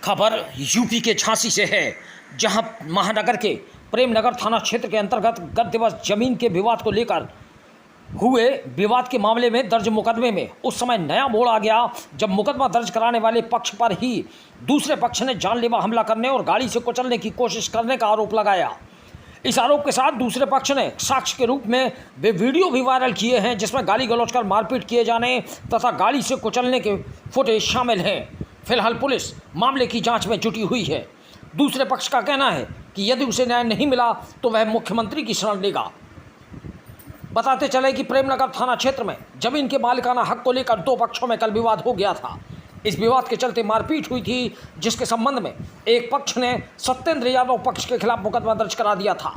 खबर यूपी के झांसी से है, जहां महानगर के प्रेमनगर थाना क्षेत्र के अंतर्गत गत दिवस जमीन के विवाद को लेकर हुए विवाद के मामले में दर्ज मुकदमे में उस समय नया मोड़ आ गया, जब मुकदमा दर्ज कराने वाले पक्ष पर ही दूसरे पक्ष ने जानलेवा हमला करने और गाड़ी से कुचलने की कोशिश करने का आरोप लगाया। इस आरोप के साथ दूसरे पक्ष ने साक्ष्य के रूप में वे वीडियो भी वायरल किए हैं, जिसमें गाली गलौज कर मारपीट किए जाने तथा गाड़ी से कुचलने के फुटेज शामिल हैं। फिलहाल पुलिस मामले की जांच में जुटी हुई है। दूसरे पक्ष का कहना है कि यदि उसे न्याय नहीं मिला तो वह मुख्यमंत्री की शरण लेगा। बताते चले कि प्रेमनगर थाना क्षेत्र में जमीन के मालिकाना हक को लेकर दो पक्षों में कल विवाद हो गया था। इस विवाद के चलते मारपीट हुई थी, जिसके संबंध में एक पक्ष ने सत्येंद्र यादव पक्ष के खिलाफ मुकदमा दर्ज करा दिया था।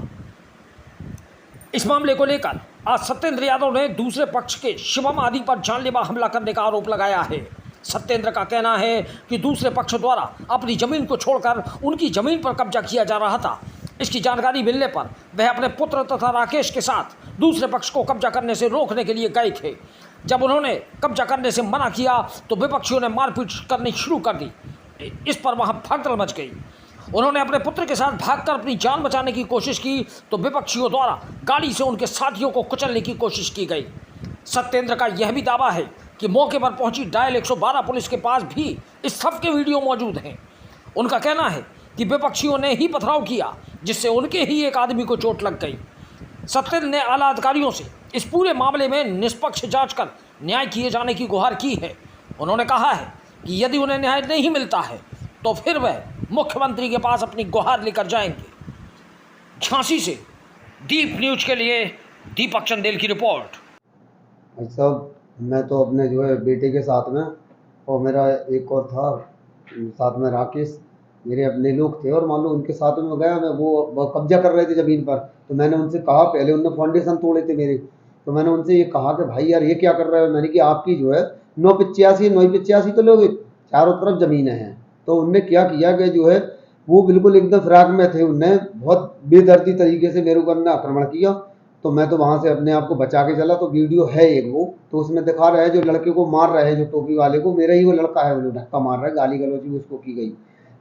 इस मामले को लेकर आज सत्येंद्र यादव ने दूसरे पक्ष के शिवम आदि पर जानलेवा हमला करने का आरोप लगाया है। सत्येंद्र का कहना है कि दूसरे पक्ष द्वारा अपनी जमीन को छोड़कर उनकी जमीन पर कब्जा किया जा रहा था। इसकी जानकारी मिलने पर वह अपने पुत्र तथा राकेश के साथ दूसरे पक्ष को कब्जा करने से रोकने के लिए गए थे। जब उन्होंने कब्जा करने से मना किया तो विपक्षियों ने मारपीट करनी शुरू कर दी। इस पर वहां भगदड़ मच गई। उन्होंने अपने पुत्र के साथ भागकर अपनी जान बचाने की कोशिश की तो विपक्षियों द्वारा गाड़ी से उनके साथियों को कुचलने की कोशिश की गई। सत्येंद्र का यह भी दावा है कि मौके पर पहुंची डायल 112 पुलिस के पास भी इस सब के वीडियो मौजूद हैं। उनका कहना है कि विपक्षियों ने ही पथराव किया, जिससे उनके ही एक आदमी को चोट लग गई। सत्येंद्र ने आला अधिकारियों से इस पूरे मामले में निष्पक्ष जांच कर न्याय किए जाने की गुहार की है। उन्होंने कहा है कि यदि उन्हें न्याय नहीं मिलता है तो फिर वह मुख्यमंत्री के पास अपनी गुहार लेकर जाएंगे। झांसी से दीप न्यूज के लिए दीपक चंदेल की रिपोर्ट। भाई साहब, मैं तो अपने जो है बेटे के साथ में और मेरा एक और था साथ में राकेश, मेरे अपने लोग थे और मान लो उनके साथ में गया मैं, वो कब्जा कर रहे थे ज़मीन पर। तो मैंने उनसे कहा, पहले उनने फाउंडेशन तोड़े थे मेरे, तो मैंने उनसे ये कहा कि भाई यार ये क्या कर रहे हो। मैंने कि आपकी जो है 985 तो लोग चारों तरफ ज़मीनें हैं। तो उनने क्या किया कि जो है वो बिल्कुल एकदम फिराक में थे, उनने बहुत बेदर्दी तरीके से मेरे ऊपर आक्रमण किया। तो मैं तो वहाँ से अपने आप को बचा के चला। तो वीडियो है एक वो, तो उसमें दिखा रहा है जो लड़के को मार रहे हैं, जो टोपी वाले को, मेरा ही वो लड़का है, वो धक्का मार रहा है, गाली गलौज भी उसको की गई।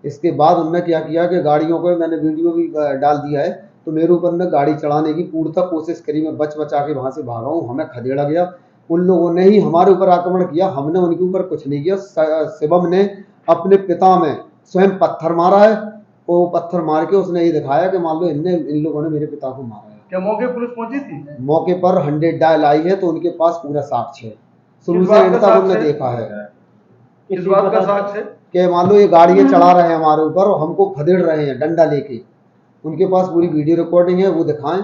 इसके बाद उनने क्या किया कि गाड़ियों को मैंने वीडियो भी डाल दिया है, तो मेरे ऊपर ने गाड़ी चढ़ाने की पूर्णतः कोशिश करी। मैं बच बचा के वहाँ से भागा हूँ, हमें खदेड़ा गया। उन लोगों ने ही हमारे ऊपर आक्रमण किया, हमने उनके ऊपर कुछ नहीं किया। शिवम ने अपने पिता में स्वयं पत्थर मारा है, वो पत्थर मार के उसने ये दिखाया कि मान लो इन लोगों ने मेरे पिता को मारा है। क्या मौके पुलिस पहुंची थी? मौके पर 100 डायल आई है, तो उनके पास पूरा साक्ष्य है, शुरू से अंत तक उन्होंने देखा है। इस बात का साक्ष्य है कि मान लो ये गाड़ियां चला रहे हैं हमारे ऊपर और हमको खदेड़ रहे हैं डंडा लेके। उनके पास पूरी वीडियो रिकॉर्डिंग है, वो दिखाएं,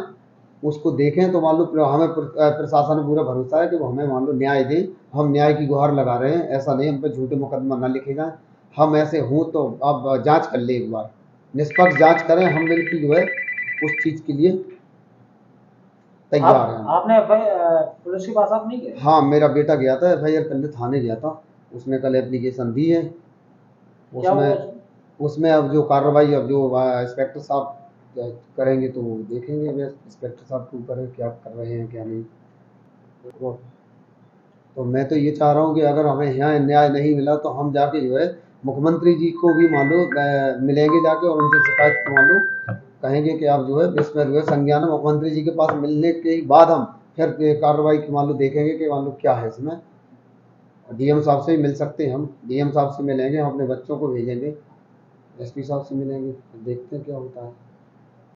उसको देखें। तो मान लो हमें प्रशासन में पूरा भरोसा है कि वो हमें मान लो न्याय दें। हम न्याय की गुहार लगा रहे हैं, ऐसा नहीं हम पे झूठे मुकदमा ना लिखे जाए। हम ऐसे हों तो आप जांच कर ले, एक बार निष्पक्ष जांच करें। हम बिल्कुल जो है उस चीज़ के लिए तैयार हैं। आपने पुलिस के पास आप नहीं गए? हाँ, मेरा बेटा गया था, FIR करने थाने गया था। उसने कल एप्लीकेशन दी है। उसमें अब जो कार्रवाई अब जो इंस्पेक्टर साहब करेंगे तो देखेंगे। अब इंस्पेक्टर साहब के ऊपर है क्या कर रहे हैं क्या नहीं। तो मैं तो ये चाह रहा हूँ कि अगर हमें यहाँ न्याय नहीं मिला तो हम जाके जो है मुख्यमंत्री जी को भी मान लो मिलेंगे जाके और उनसे शिकायत मान लो कहेंगे कि आप जो है इसमें जो है संज्ञान मुख्यमंत्री जी के पास मिलने के बाद हम फिर कार्रवाई की मान लो देखेंगे कि मान लो क्या है इसमें। DM साहब से ही मिल सकते हैं हम, DM साहब से मिलेंगे, हम अपने बच्चों को भेजेंगे, SP साहब से मिलेंगे, देखते हैं क्या होता है।